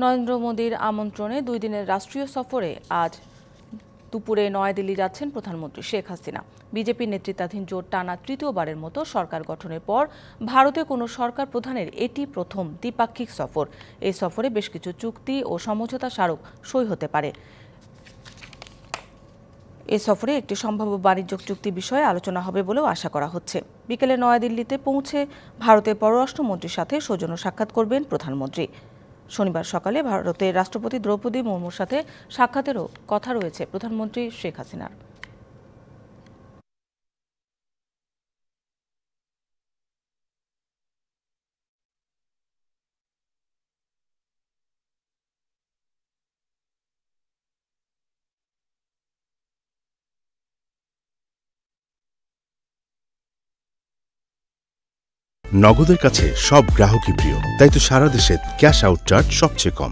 নরেন্দ্র মোদীর আমন্ত্রণে 2 দিনের রাষ্ট্রীয় সফরে আজ দুপুরে নয়াদিল্লি যাচ্ছেন প্রধানমন্ত্রী শেখ হাসিনা। বিজেপি নেতৃত্বাধীন জোট টানা তৃতীয়বারের মতো সরকার গঠনের পর ভারতে কোনো সরকার প্রধানের এটি প্রথম দ্বিপাক্ষিক সফর। এই সফরে বেশ কিছু চুক্তি ও সমঝোতা স্মারক সই হতে পারে। এ সফরে একটি সম্ভাব্য বাণিজ্য চুক্তি বিষয়ে আলোচনা হবে বলেও আশা করা হচ্ছে। বিকেলে নয়াদিল্লিতে পৌঁছে ভারতের পররাষ্ট্রমন্ত্রীর সাথে সৌজন্য সাক্ষাৎ করবেন প্রধানমন্ত্রী। শনিবার সকালে ভারতের রাষ্ট্রপতি দ্রৌপদী মুর্মুর সাথে সাক্ষাতেরও কথা রয়েছে প্রধানমন্ত্রী শেখ হাসিনার। নগদের কাছে সব গ্রাহকই প্রিয়, তাই তো সারা দেশে ক্যাশ আউট চার্জ সবচেয়ে কম।